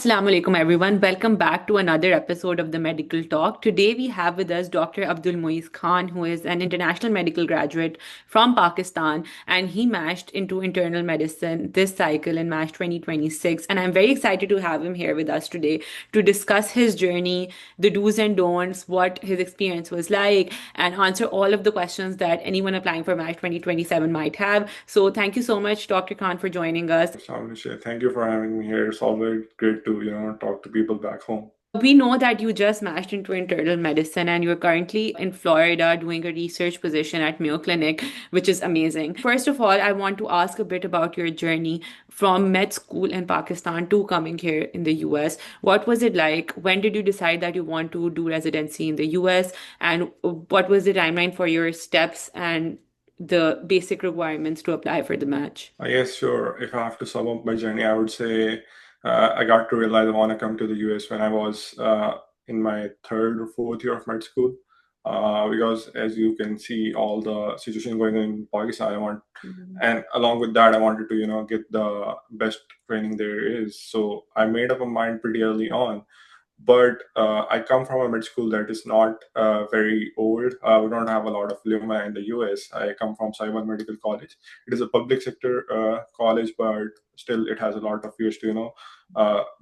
Assalamu alaikum everyone. Welcome back to another episode of the Medical Talk. Today we have with us Dr. Abdul Moiz Khan, who is an international medical graduate from Pakistan, and he matched into internal medicine this cycle in March 2026. And I'm very excited to have him here with us today to discuss his journey, the do's and don'ts, what his experience was like, and answer all of the questions that anyone applying for March 2027 might have. So thank you so much, Dr. Khan, for joining us. Thank you for having me here. It's always great to, talk to people back home. We know that you just matched into internal medicine and you're currently in Florida doing a research position at Mayo Clinic, which is amazing. First of all, I want to ask a bit about your journey from med school in Pakistan to coming here in the US. What was it like? When did you decide that you want to do residency in the US? And what was the timeline for your steps and the basic requirements to apply for the match? Yes, sure. If I have to sum up my journey, I would say I got to realize I want to come to the US when I was in my third or fourth year of med school. Because as you can see, all the situation going on in Pakistan, and along with that, I wanted to, get the best training there is. So I made up my mind pretty early on. But I come from a mid school that is not very old. We don't have a lot of alumni in the US. I come from Simon Medical College. It is a public sector college, but still it has a lot of years to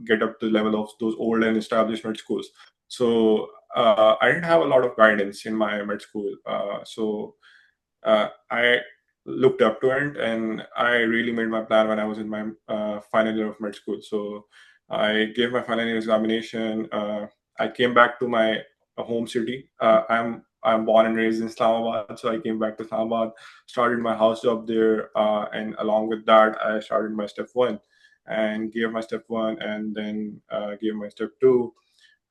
get up to the level of those old and established med schools. So I didn't have a lot of guidance in my med school. I looked up to it, and I really made my plan when I was in my final year of med school. So I gave my final year examination. I came back to my home city. I'm born and raised in Islamabad, so I came back to Islamabad, started my house job there, and along with that, I started my step one, and gave my step one, and then gave my step two.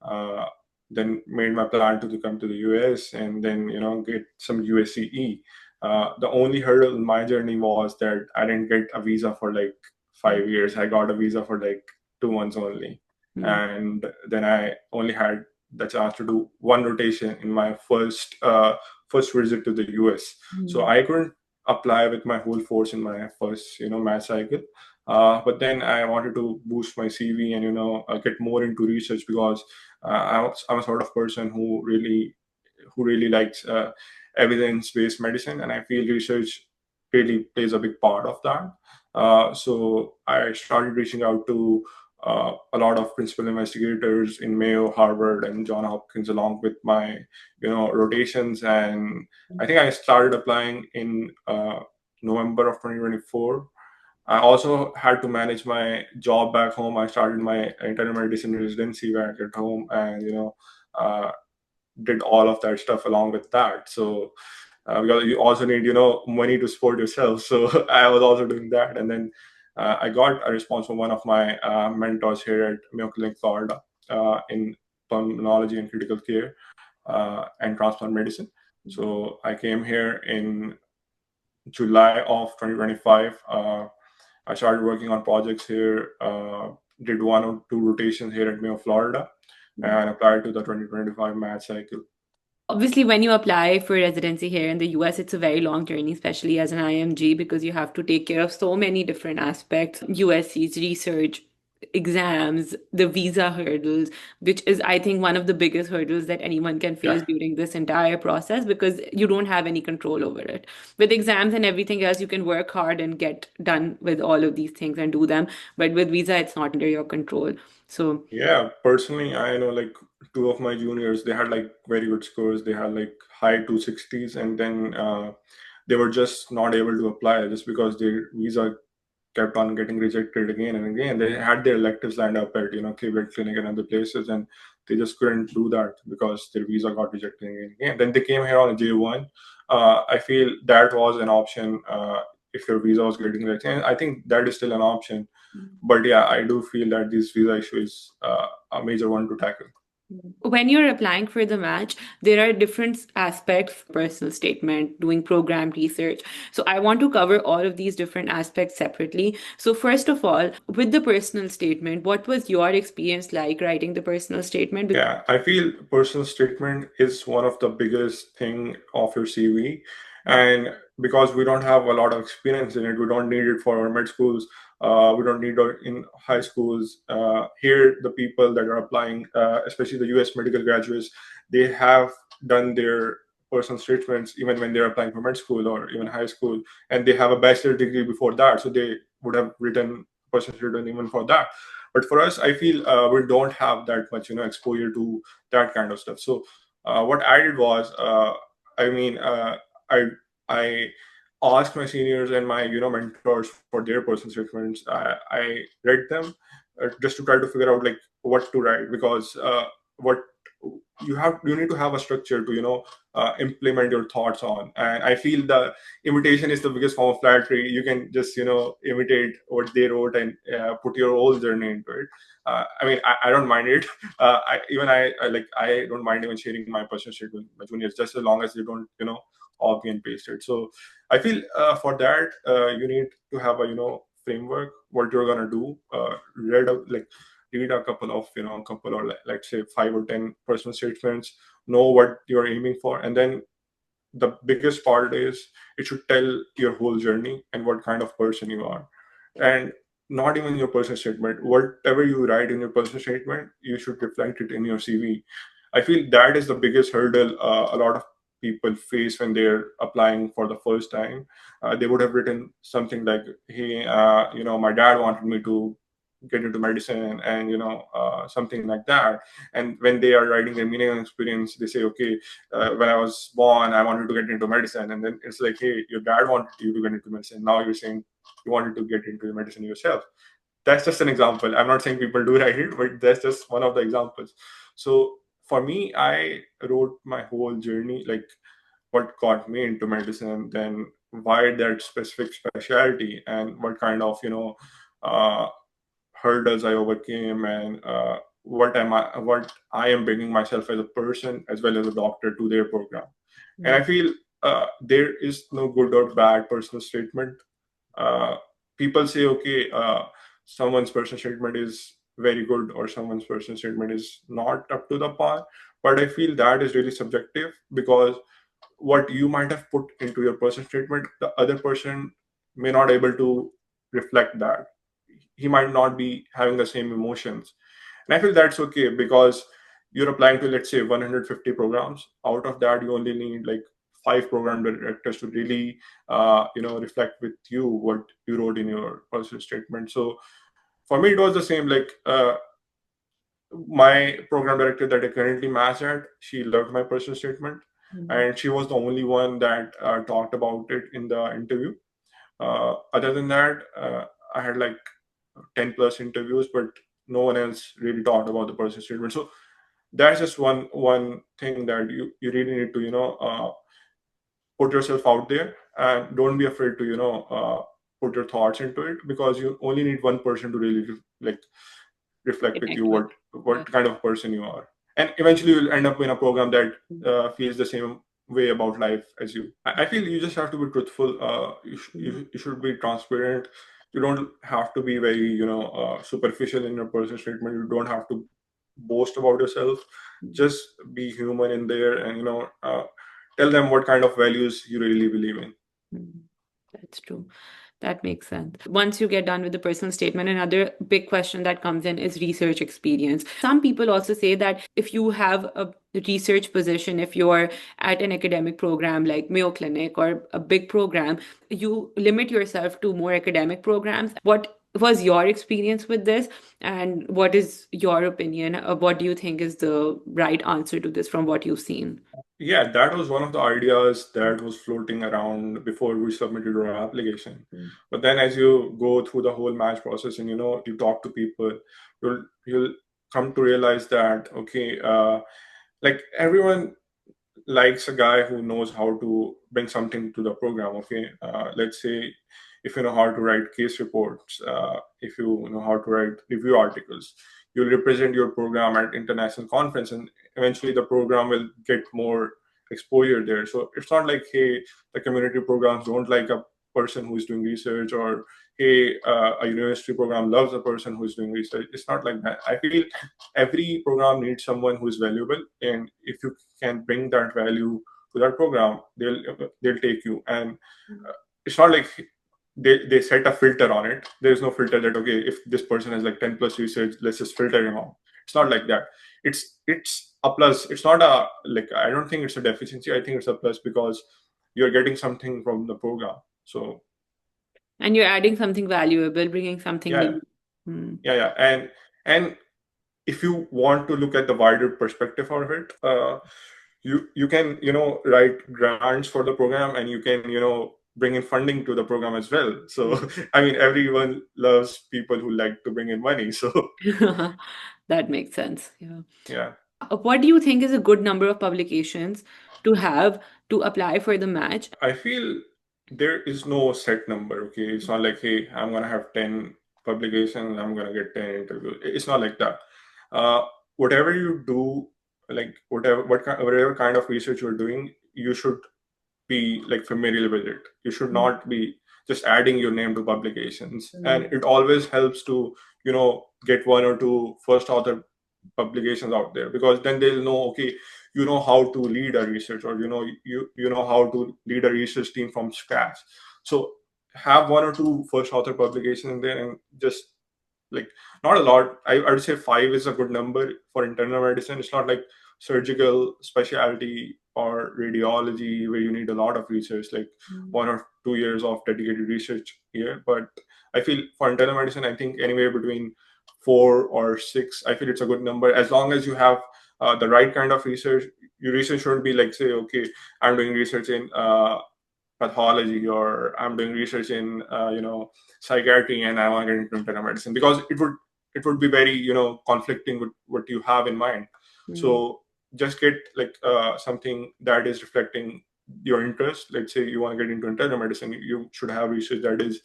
Uh, then made my plan to come to the US, and then get some USCE. The only hurdle in my journey was that I didn't get a visa for like 5 years. I got a visa for like 2 months only. And then I only had the chance to do one rotation in my first visit to the US. So I couldn't apply with my whole force in my first match cycle. But then I wanted to boost my CV and get more into research, because I'm a sort of person who really likes evidence-based medicine, and I feel research really plays a big part of that. So I started reaching out to a lot of principal investigators in Mayo, Harvard, and John Hopkins, along with my rotations. And I think I started applying in November of 2024. I also had to manage my job back home. I started my internal medicine residency back at home, and uh, did all of that stuff along with that. So because you also need money to support yourself, so I was also doing that. And then I got a response from one of my mentors here at Mayo Clinic, Florida, in pulmonology and critical care and transplant medicine. So I came here in July of 2025. I started working on projects here, did one or two rotations here at Mayo, Florida, and applied to the 2025 match cycle. Obviously, when you apply for residency here in the US, it's a very long journey, especially as an IMG, because you have to take care of so many different aspects, USC's research, exams, the visa hurdles, which is, I think, one of the biggest hurdles that anyone can face Yeah. during this entire process because you don't have any control over it. With exams and everything else, you can work hard and get done with all of these things and do them. But with visa, it's not under your control. So, Yeah, personally, I know like two of my juniors, they had like very good scores. They had like high 260s, and then they were just not able to apply just because their visa kept on getting rejected again and again. They had their electives lined up at Cleveland Clinic and other places, and they just couldn't do that because their visa got rejected again and again. Then they came here on a J1. I feel that was an option if your visa was getting rejected. And I think that is still an option. But yeah, I do feel that this visa issue is a major one to tackle. when you're applying for the match, there are different aspects, personal statement, doing program research. So I want to cover all of these different aspects separately. So first of all, with the personal statement, what was your experience like writing the personal statement? Yeah, I feel personal statement is one of the biggest thing of your CV. And because we don't have a lot of experience in it, we don't need it for our med schools. We don't need it in high schools. Here, the people that are applying, especially the US medical graduates, they have done their personal statements even when they're applying for med school or even high school, and they have a bachelor degree before that, so they would have written personal statement even for that. But for us, I feel we don't have that much, exposure to that kind of stuff. So what I did was, I mean, I I asked my seniors and my mentors for their personal statements. I read them just to try to figure out like what to write, because what you need to have a structure to implement your thoughts on. And I feel the imitation is the biggest form of flattery. You can just imitate what they wrote and put your whole journey into it. I mean, I don't mind it. I don't mind even sharing my personal statement with my juniors, just as long as they don't copy and paste it. So I feel for that you need to have a framework what you're gonna do. Read a couple of couple or let's say 5 or 10 personal statements, know what you're aiming for, and then the biggest part is it should tell your whole journey and what kind of person you are. And not even your personal statement, whatever you write in your personal statement, you should reflect it in your CV. I feel that is the biggest hurdle a lot of people face when they're applying for the first time. They would have written something like, hey, my dad wanted me to get into medicine, and something like that. And when they are writing their meaning and experience, they say, okay, when I was born I wanted to get into medicine. And then it's like, hey, your dad wanted you to get into medicine, now you're saying you wanted to get into medicine yourself. That's just an example. I'm not saying people do write it, but that's just one of the examples. So for me, I wrote my whole journey, like what got me into medicine, then why that specific specialty, and what kind of uh, hurdles I overcame, and what I am bringing myself as a person as well as a doctor to their program. And I feel there is no good or bad personal statement. Uh, People say, okay, someone's personal statement is very good or someone's personal statement is not up to the par. But I feel that is really subjective, because what you might have put into your personal statement, the other person may not able to reflect that. He might not be having the same emotions. And I feel that's okay, because you're applying to, let's say, 150 programs. Out of that, you only need like 5 program directors to really reflect with you what you wrote in your personal statement. So for me, it was the same. Like my program director that I currently match at, she loved my personal statement, and she was the only one that talked about it in the interview. Other than that, I had like 10 plus interviews, but no one else really talked about the personal statement. So that's just one thing that you really need to put yourself out there, and don't be afraid to put your thoughts into it, because you only need one person to really like reflect with you what kind of person you are. And eventually you'll end up in a program that feels the same way about life as you. I feel you just have to be truthful. You should be transparent. You don't have to be very superficial in your personal statement. You don't have to boast about yourself. Just be human in there, and tell them what kind of values you really believe in. That's true. That makes sense. Once you get done with the personal statement, another big question that comes in is research experience. Some people also say that if you have a research position, if you're at an academic program like Mayo Clinic or a big program, you limit yourself to more academic programs. What was your experience with this? And what is your opinion? What do you think is the right answer to this from what you've seen? Yeah, that was one of the ideas that was floating around before we submitted our application. But then as you go through the whole match process and you talk to people, you'll come to realize that, okay, like everyone likes a guy who knows how to bring something to the program. Okay, let's say if you know how to write case reports, if you know how to write review articles, you'll represent your program at international conference, and eventually the program will get more exposure there. So it's not like, hey, the community programs don't like a person who's doing research, or hey, a university program loves a person who's doing research. It's not like that. I feel every program needs someone who is valuable, and if you can bring that value to that program, they'll take you. And it's not like they set a filter on it. There is no filter that, okay, if this person has like 10 plus research, let's just filter him out. It's not like that. It's a plus. It's not a, like, I don't think it's a deficiency. I think it's a plus because you're getting something from the program. So And you're adding something valuable, bringing something yeah, new. Hmm. yeah. And if you want to look at the wider perspective of it, you can, write grants for the program, and you can, bring in funding to the program as well. So I mean, everyone loves people who like to bring in money. So That makes sense. Yeah. yeah, What do you think is a good number of publications to have to apply for the match? I feel there is no set number. Okay, it's not like, hey, I'm gonna have 10 publications, I'm gonna get 10 interviews. It's not like that. Uh, Whatever you do, like whatever kind of research you're doing, you should be like familiar with it. You should not be just adding your name to publications. And it always helps to, get one or two first author publications out there, because then they'll know, okay, you know how to lead a research, or you know how to lead a research team from scratch. So have one or two first author publications in there, and just like, not a lot. I would say 5 is a good number for internal medicine. It's not like surgical specialty or radiology where you need a lot of research, like 1 or 2 years of dedicated research here. But I feel for internal medicine, I think anywhere between 4 or 6, I feel it's a good number, as long as you have the right kind of research. Your research shouldn't be like, say, okay, I'm doing research in pathology, or I'm doing research in psychiatry, and I want to get into internal medicine, because it would be very conflicting with what you have in mind. So just get like something that is reflecting your interest. Let's say you want to get into internal medicine, you should have research that is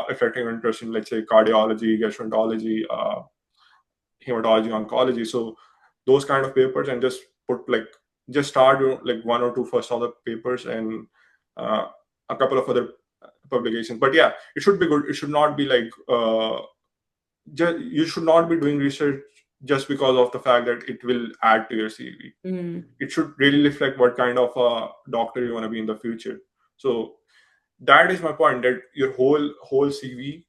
reflecting your interest in, let's say, cardiology, gastroenterology, hematology, oncology. So those kind of papers, and just start like 1 or 2 first author papers, and uh, a couple of other publications. But yeah, it should be good. It should not be like you should not be doing research just because of the fact that it will add to your CV. It should really reflect what kind of a doctor you want to be in the future. So that is my point, that your whole CV,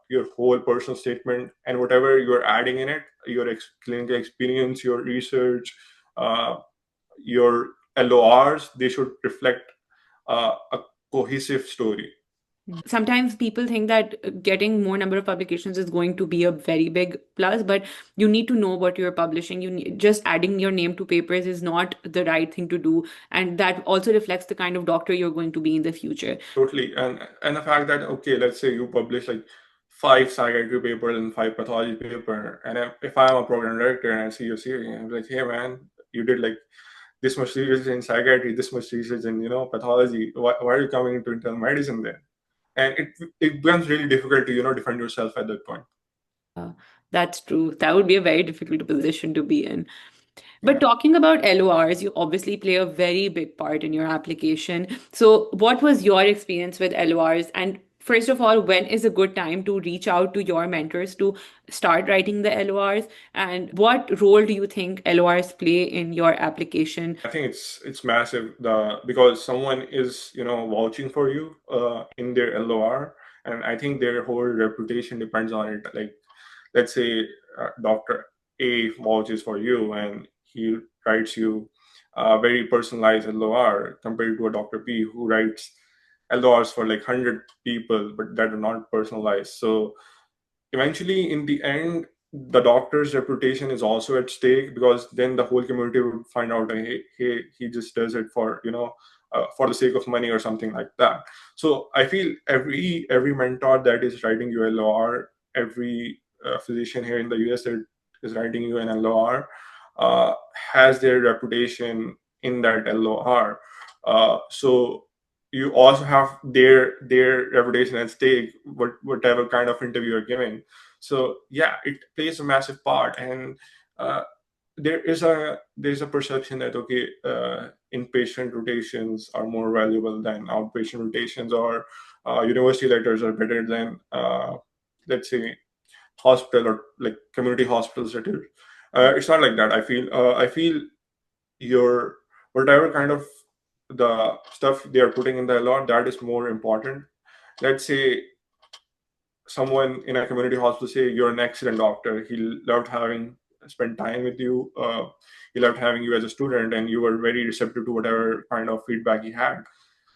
your whole personal statement, and whatever you're adding in it, your clinical experience, your research, uh, your LORs, they should reflect a cohesive story. Sometimes people think that getting more number of publications is going to be a very big plus, but you need to know what you're publishing. Just adding your name to papers is not the right thing to do, and that also reflects the kind of doctor you're going to be in the future. Totally. And the fact that, okay, let's say you publish like 5 psychiatry papers and 5 pathology paper, and if I'm a program director and I see your series, I'm like, hey man, you did like this much research in psychiatry, this much research in pathology. Why are you coming into internal medicine then? And it becomes really difficult to defend yourself at that point. That's true. That would be a very difficult position to be in. But Yeah. talking about LORs, you obviously play a very big part in your application. So, what was your experience with LORs? And first of all, when is a good time to reach out to your mentors to start writing the LORs? And what role do you think LORs play in your application? I think it's massive, because someone is vouching for you in their LOR, and I think their whole reputation depends on it. Like, let's say Dr. A vouches for you, and he writes you a very personalized LOR compared to a Dr. B who writes LORs for like 100 people, but that are not personalized. So eventually, in the end, the doctor's reputation is also at stake, because then the whole community would find out, hey, he just does it for for the sake of money or something like that. So I feel every mentor that is writing you LOR, every physician here in the US that is writing you an LOR, has their reputation in that LOR. So you also have their reputation at stake, whatever kind of interview you're giving. So yeah, it plays a massive part. And uh, there's a perception that, okay, inpatient rotations are more valuable than outpatient rotations, or university letters are better than let's say hospital or like community hospitals letters. It's not like that. I feel your whatever kind of the stuff they are putting in the LR, that is more important. Let's say someone in a community hospital say you're an excellent doctor. He loved having spent time with you. He loved having you as a student, and you were very receptive to whatever kind of feedback he had.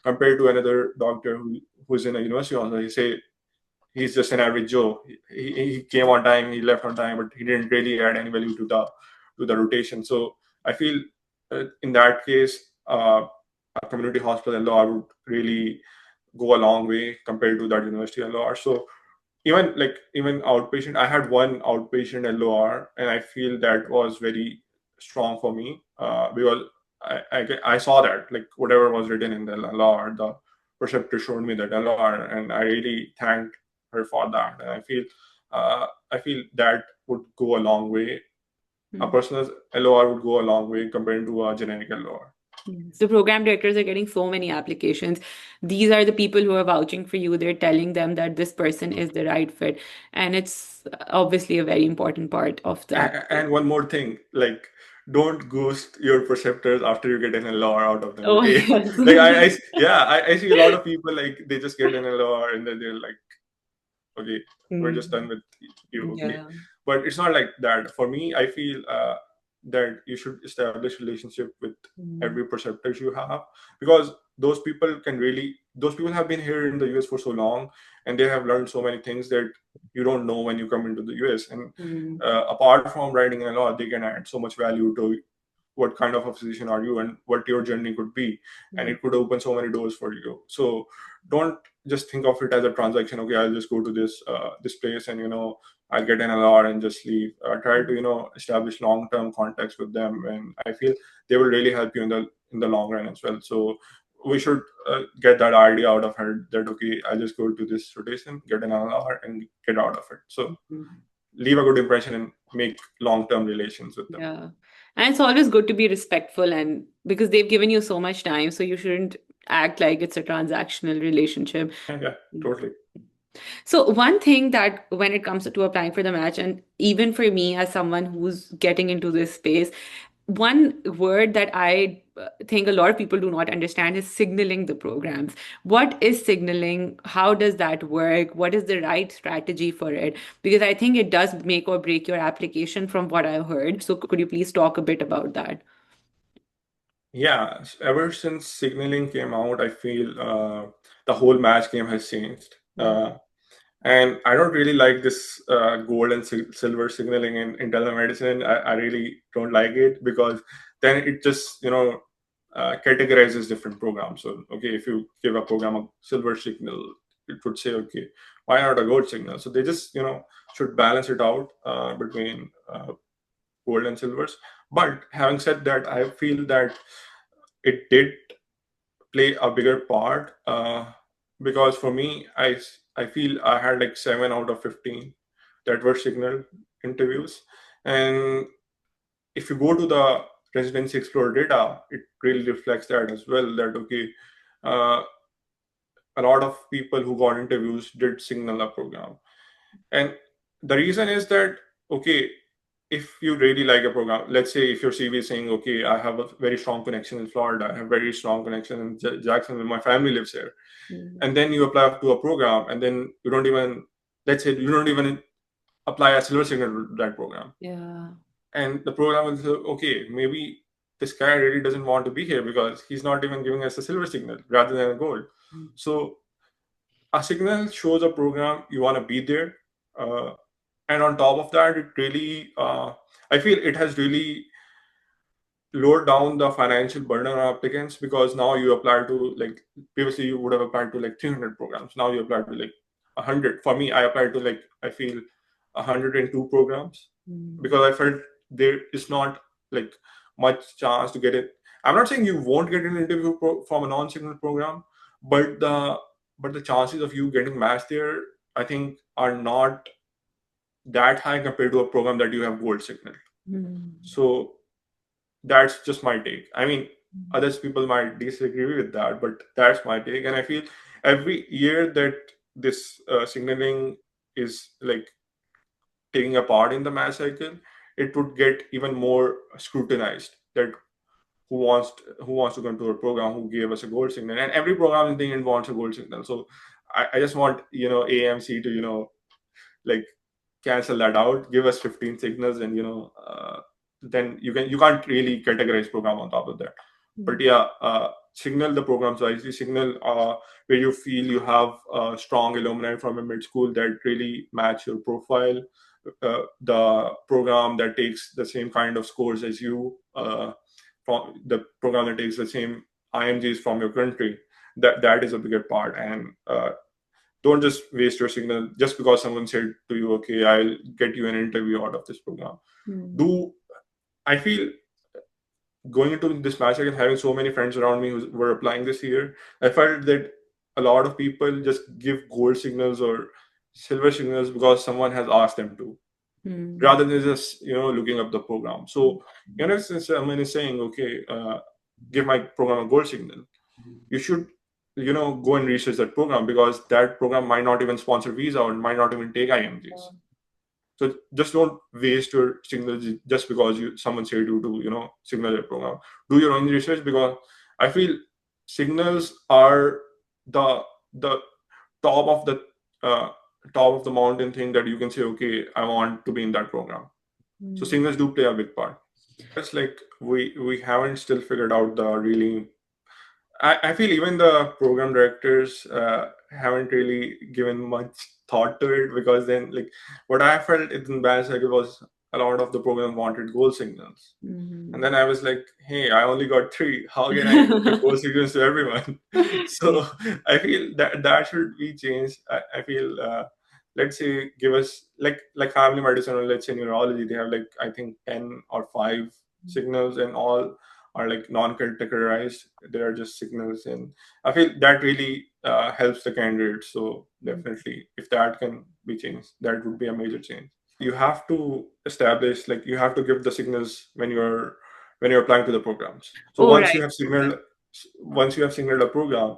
Compared to another doctor who's in a university hospital, he say he's just an average Joe. He came on time, he left on time, but he didn't really add any value to the rotation. So I feel in that case, a community hospital LOR would really go a long way compared to that university LOR. So even outpatient, I had one outpatient LOR, and I feel that was very strong for me because I saw that like whatever was written in the LOR, the preceptor showed me that LOR, and I really thanked her for that. And I feel that would go a long way. A personal LOR would go a long way compared to a generic LOR. So program directors are getting so many applications. These are the people who are vouching for you. They're telling them that this person is the right fit. And it's obviously a very important part of the And one more thing, like don't ghost your preceptors after you get an LOR out of them. Oh, Okay, yes. like I see a lot of people like they just get an LOR and then they're like, okay, we're just done with you. Okay, Yeah. but it's not like that. For me, I feel that you should establish relationship with every preceptor you have, because those people have been here in the US for so long, and they have learned so many things that you don't know when you come into the US. And apart from writing a law, they can add so much value to what kind of a physician are you and what your journey could be, and it could open so many doors for you. So don't just think of it as a transaction. Okay, I'll just go to this place and I'll get an LR and just leave. Try to establish long-term contacts with them, and I feel they will really help you in the long run as well. So we should get that idea out of her that okay, I'll just go to this rotation, get an LR, and get out of it. So leave a good impression and make long-term relations with them. Yeah. And it's always good to be respectful, and because they've given you so much time, so you shouldn't act like it's a transactional relationship. Yeah, totally. So one thing that when it comes to applying for the match, and even for me as someone who's getting into this space, one word that I think a lot of people do not understand is signaling the programs. What is signaling? How does that work? What is the right strategy for it? Because I think it does make or break your application from what I've heard. So could you please talk a bit about that? Yeah, ever since signaling came out, I feel the whole match game has changed. And I don't really like this gold and silver signaling in internal medicine. I really don't like it because then it just, categorizes different programs. So, okay, if you give a program a silver signal, it would say, okay, why not a gold signal? So they just, should balance it out between gold and silvers. But having said that, I feel that it did play a bigger part because for me, I feel I had like 7 out of 15 that were signal interviews, and if you go to the Residency Explorer data, it really reflects that as well. That okay, uh, a lot of people who got interviews did signal a program, and the reason is that okay, if you really like a program, let's say if your CV is saying, okay, I have a very strong connection in Florida, I have very strong connection in Jacksonville, my family lives here, and then you apply to a program, and then you don't even, let's say, you don't even apply a silver signal to that program, Yeah. and the program will say, okay, maybe this guy really doesn't want to be here because he's not even giving us a silver signal rather than a gold. So a signal shows a program you want to be there. Uh, and on top of that, it really I feel it has really lowered down the financial burden on applicants, because now you apply to like, previously you would have applied to like 300 programs, now you apply to like 100. For me, I applied to like, I feel 102 programs because I felt there is not like much chance to get it. I'm not saying you won't get an interview from a non-signal program, but the chances of you getting matched there, I think, are not that high compared to a program that you have gold signal. So that's just my take. I mean, others people might disagree with that, but that's my take. And I feel every year that this signaling is like taking a part in the match cycle, it would get even more scrutinized. That who wants to come to our program, who gave us a gold signal, and every program in the end wants a gold signal. So I just want AMC to like cancel that out, give us 15 signals, and then you can't really categorize program on top of that. But yeah, signal the programs wisely, signal where you feel you have strong alumni from a mid school that really match your profile, the program that takes the same kind of scores as you, from the program that takes the same IMGs from your country. That is a bigger part. And don't just waste your signal just because someone said to you, okay, I'll get you an interview out of this program. Do I feel going into this match and having so many friends around me who were applying this year, I felt that a lot of people just give gold signals or silver signals because someone has asked them to, rather than just looking up the program. So since someone is saying, okay, give my program a gold signal, you should go and research that program, because that program might not even sponsor visa or might not even take IMGs. So just don't waste your signals just because someone said you to signal your program. Do your own research, because I feel signals are the top of the top of the mountain thing that you can say, okay, I want to be in that program. So signals do play a big part. It's like we haven't still figured out the really. I feel even the program directors haven't really given much thought to it, because then, like, what I felt in band cycle was a lot of the program wanted goal signals. And then I was like, hey, I only got 3. How can I give goal signals to everyone? So I feel that should be changed. I feel, let's say, give us like family medicine, or let's say neurology, they have like, I think 10 or 5 signals, and all are like non-categorized. They are just signals, and I feel that really helps the candidate. So definitely, if that can be changed, that would be a major change. You have to establish, like, you have to give the signals when you're applying to the programs. So Oh, once right. you have signaled a program,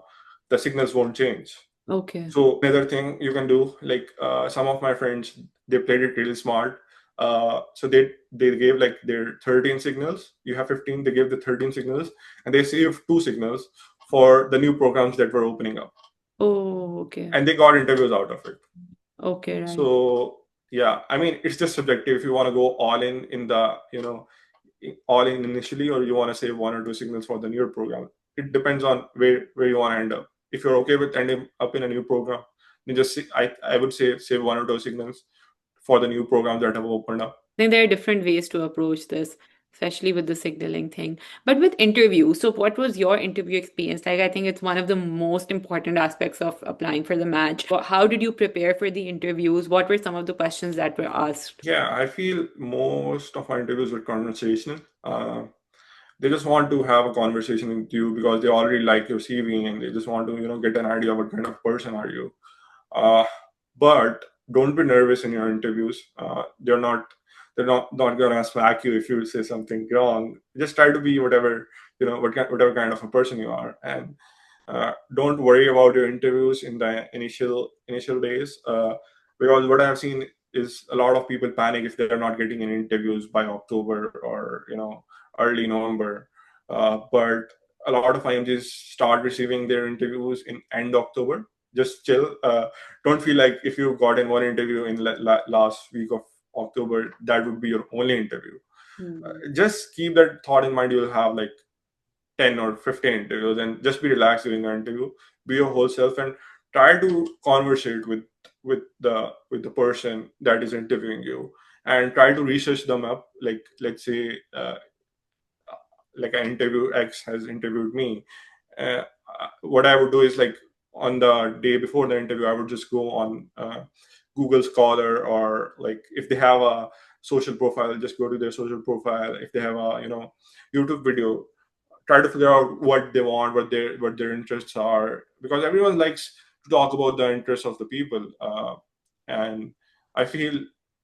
the signals won't change. Okay. So another thing you can do, like, some of my friends, they played it really smart. So they gave like their 13 signals. You have 15. They gave the 13 signals, and they saved 2 signals for the new programs that were opening up, Oh, okay. and they got interviews out of it. Okay, right. So yeah, I mean, it's just subjective. If you want to go all in initially, or you want to save 1 or 2 signals for the newer program, it depends on where you want to end up. If you're okay with ending up in a new program, then just I would say save 1 or 2 signals for the new programs that have opened up. I think there are different ways to approach this, especially with the signaling thing. But with interview, so what was your interview experience like? I think it's one of the most important aspects of applying for the match. How did you prepare for the interviews? What were some of the questions that were asked? Yeah, I feel most of my interviews were conversational. They just want to have a conversation with you because they already like your CV, and they just want to get an idea what kind of person are you. Uh, but don't be nervous in your interviews. They're not gonna smack you if you say something wrong. Just try to be whatever kind of a person you are, and don't worry about your interviews in the initial days, because what I have seen is a lot of people panic if they're not getting any interviews by October or early November. But a lot of IMGs start receiving their interviews in end October. Just chill. Don't feel like if you got in one interview in last week of October, that would be your only interview. Just keep that thought in mind. You'll have like 10 or 15 interviews, and just be relaxed during the interview. Be your whole self, and try to conversate with the person that is interviewing you, and try to research them up. Like, let's say, like an interview X has interviewed me. What I would do is, like, on the day before the interview, I would just go on Google Scholar, or like if they have a social profile, just go to their social profile. If they have a YouTube video, try to figure out what they want, what their interests are, because everyone likes to talk about the interests of the people. And I feel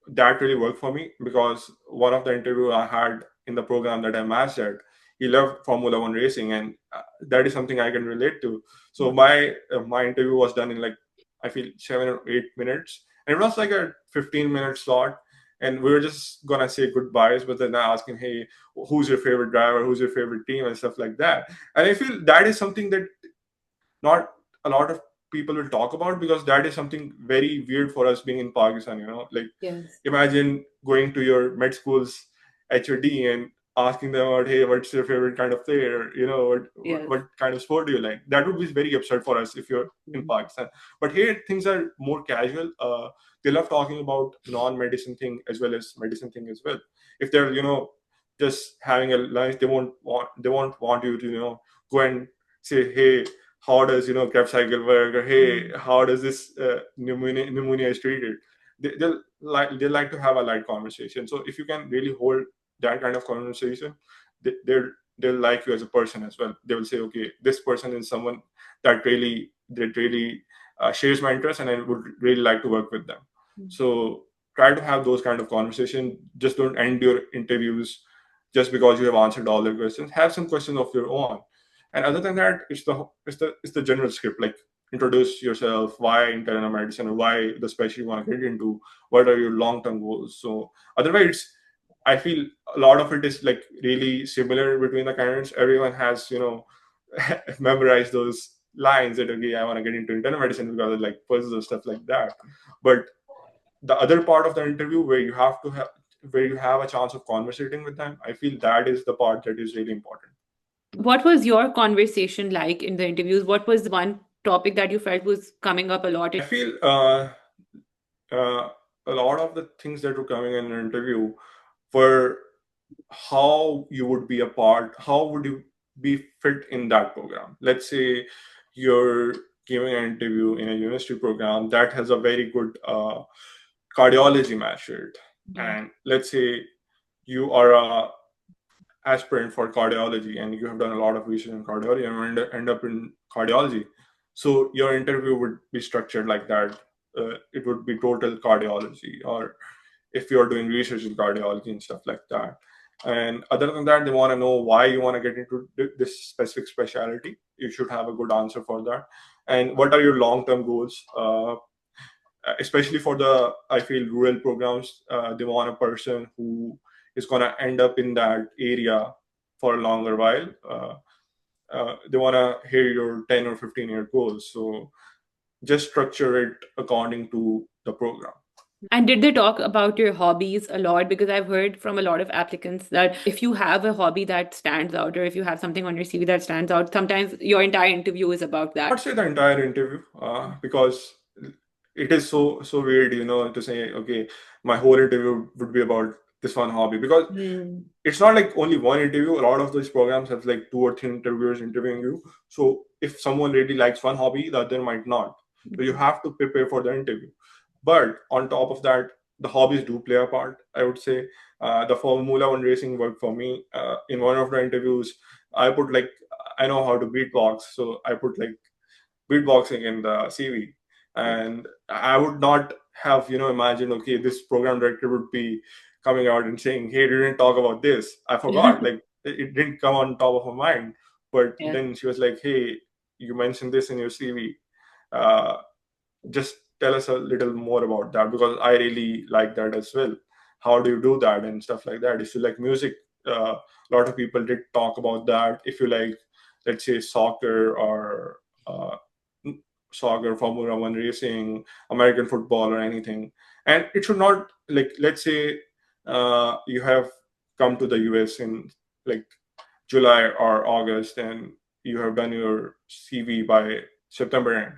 that really worked for me, because one of the interview I had in the program that I matched at, he loved Formula One racing, and that is something I can relate to. So my interview was done in, like, I feel 7 or 8 minutes, and it was like a 15-minute slot. and we were just gonna say goodbyes, but then I asked him, hey, who's your favorite driver, who's your favorite team, and stuff like that. And I feel that is something that not a lot of people will talk about, because that is something very weird for us being in Pakistan. Like, Yes. imagine going to your med school's HOD and asking them about, hey, what's your favorite kind of player? Yes. What kind of sport do you like? That would be very absurd for us if you're in Pakistan. But here things are more casual. They love talking about non-medicine thing as well as medicine thing as well. If they're just having a lunch, they won't want you to go and say, hey, how does Krebs cycle work, or hey, how does this pneumonia is treated. They like to have a light conversation. So if you can really hold that kind of conversation, they, they'll they'll like you as a person as well. They will say, okay, this person is someone that really shares my interest, and I would really like to work with them. So try to have those kind of conversation. Just don't end your interviews just because you have answered all the questions. Have some questions of your own. And other than that, it's the general script, like introduce yourself, why internal medicine, or why the specialty you want to get into, what are your long-term goals. So otherwise, I feel a lot of it is like really similar between the candidates. Everyone has memorized those lines that, okay, I want to get into internal medicine because of like puzzles or stuff like that. But the other part of the interview where you have a chance of conversating with them, I feel that is the part that is really important. What was your conversation like in the interviews? What was one topic that you felt was coming up a lot? I feel uh, a lot of the things that were coming in an interview were how you would be a part, how would you be fit in that program. Let's say you're giving an interview in a university program that has a very good cardiology majored, Yeah. and let's say you are a aspirant for cardiology and you have done a lot of research in cardiology and end up in cardiology. So your interview would be structured like that. It would be total cardiology, or if you're doing research in cardiology and stuff like that. And other than that, they want to know why you want to get into this specific specialty. You should have a good answer for that. And what are your long-term goals? Especially for the, I feel, rural programs, they want a person who is going to end up in that area for a longer while. They want to hear your 10 or 15-year goals. So just structure it according to the program. And did they talk about your hobbies a lot? Because I've heard from a lot of applicants that if you have a hobby that stands out, or if you have something on your CV that stands out, sometimes your entire interview is about that. Not say the entire interview, because it is so weird, to say, okay, my whole interview would be about this one hobby, because Hmm. it's not like only one interview. A lot of these programs have like two or three interviewers interviewing you. So if someone really likes one hobby, the other might not. So you have to prepare for the interview. But on top of that, the hobbies do play a part, I would say. The Formula One racing worked for me. In one of the interviews, I put like, I know how to beatbox, so I put like beatboxing in the CV. And I would not have, imagined, okay, this program director would be coming out and saying, hey, you didn't talk about this. I forgot. Like, it didn't come on top of my mind. But Yes. then she was like, hey, you mentioned this in your CV. Uh, just tell us a little more about that, because I really like that as well. How do you do that and stuff like that? If you like music, a lot of people did talk about that. If you like, let's say, soccer, or uh, soccer, Formula One racing, American football, or anything. And it should not, like, let's say you have come to the US in like July or August, and you have done your CV by September end,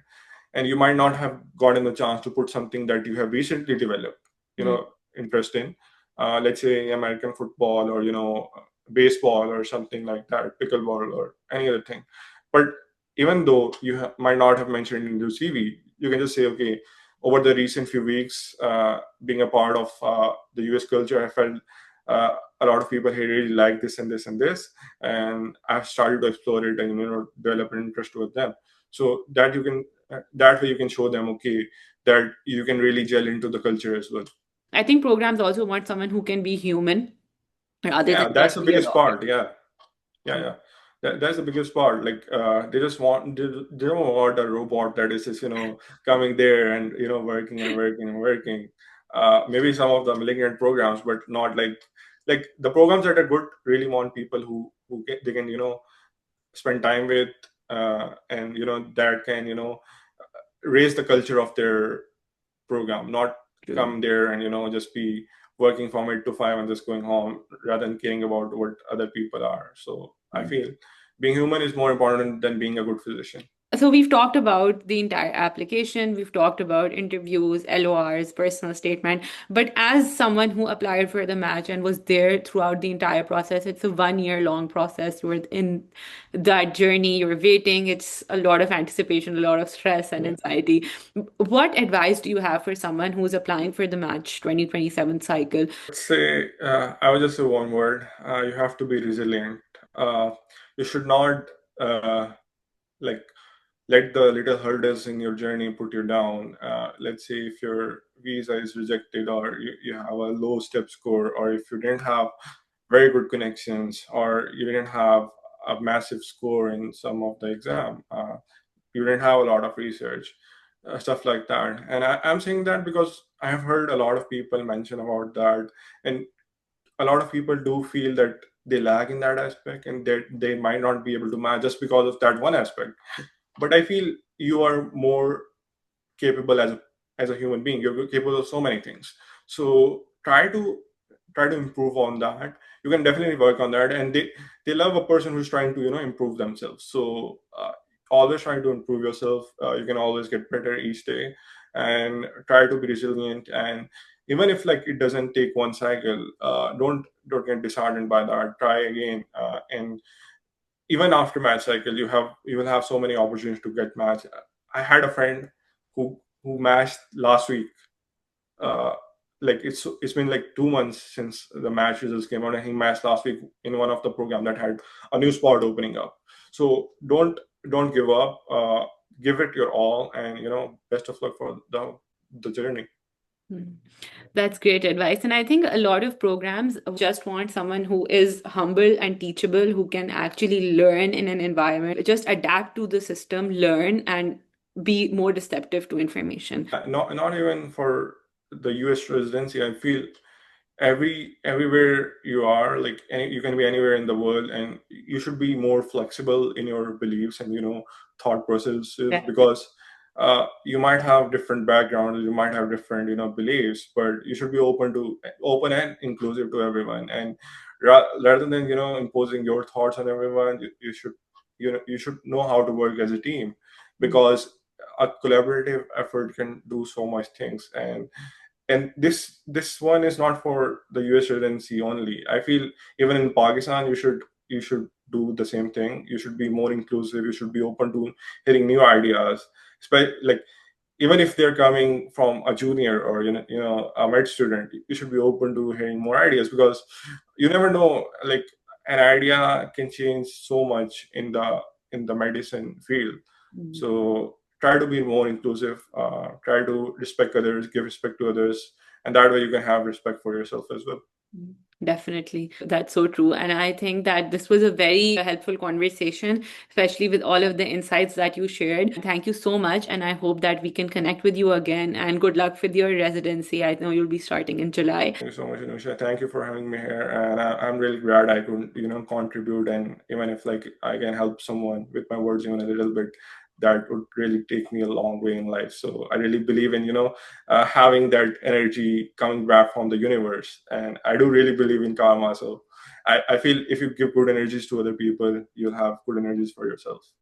and you might not have gotten the chance to put something that you have recently developed, Hmm. interest in, let's say American football, or baseball, or something like that, pickleball, or any other thing. But even though you might not have mentioned in your CV, you can just say, okay, over the recent few weeks, being a part of the US culture, I felt a lot of people here really like this and this and this, and I've started to explore it and develop an interest with them. So that you can that way you can show them, okay, that you can really gel into the culture as well. I think programs also want someone who can be human rather than Yeah, that's just the be a biggest doctor. part. Yeah. That's the biggest part. Like, they don't want a robot that is just coming there and working and working and working. maybe some of the malignant programs, but not like the programs that are good really want people who they can spend time with, and that can raise the culture of their program, not come there and just be working from 8 to 5 and just going home rather than caring about what other people are. So I feel being human is more important than being a good physician. So we've talked about the entire application, we've talked about interviews, LORs, personal statement, but as someone who applied for the match and was there throughout the entire process, it's a 1 year long process. You're in that journey, you're waiting, it's a lot of anticipation, a lot of stress and anxiety. What advice do you have for someone who's applying for the match 2027 cycle? Say, I would just say one word. You have to be resilient. You should not like let the little hurdles in your journey put you down. Let's say if your visa is rejected, or you have a low step score, or if you didn't have very good connections, or you didn't have a massive score in some of the exam, you didn't have a lot of research, stuff like that. And I'm saying that because I have heard a lot of people mention about that, and a lot of people do feel that they lag in that aspect, and they might not be able to match just because of that one aspect. But I feel you are more capable as a human being. You're capable of so many things. So try to improve on that. You can definitely work on that, and they love a person who's trying to improve themselves. So always try to improve yourself. You can always get better each day, and try to be resilient. And even if like it doesn't take one cycle, don't get disheartened by that. Try again, and even after match cycle, you will have so many opportunities to get match. I had a friend who matched last week. uh like it's been like 2 months since the match results came out, and he matched last week in one of the program that had a new spot opening up. So don't give up. Give it your all, and best of luck for the journey. That's great advice. And I think a lot of programs just want someone who is humble and teachable, who can actually learn in an environment, just adapt to the system, learn, and be more receptive to information. Not even for the US residency. I feel everywhere you are, like you can be anywhere in the world, and you should be more flexible in your beliefs and thought processes. Yeah. Because you might have different backgrounds, you might have different beliefs, but you should be open and inclusive to everyone. And rather than imposing your thoughts on everyone, you should you should know how to work as a team, because a collaborative effort can do so much things. And this one is not for the US residency only. I feel even in Pakistan, you should do the same thing. You should be more inclusive. You should be open to hearing new ideas. Like even if they're coming from a junior or a med student, you should be open to hearing more ideas, because you never know, like an idea can change so much in the medicine field. So try to be more inclusive. Try to respect others, give respect to others, and that way you can have respect for yourself as well. Definitely. That's so true. And I think that this was a very helpful conversation, especially with all of the insights that you shared. Thank you so much. And I hope that we can connect with you again. And good luck with your residency. I know you'll be starting in July. Thank you so much, Anusha. Thank you for having me here, and I'm really glad I could, contribute. And even if like I can help someone with my words even a little bit, that would really take me a long way in life. So I really believe in, having that energy coming back from the universe, and I do really believe in karma. So I feel if you give good energies to other people, you'll have good energies for yourself.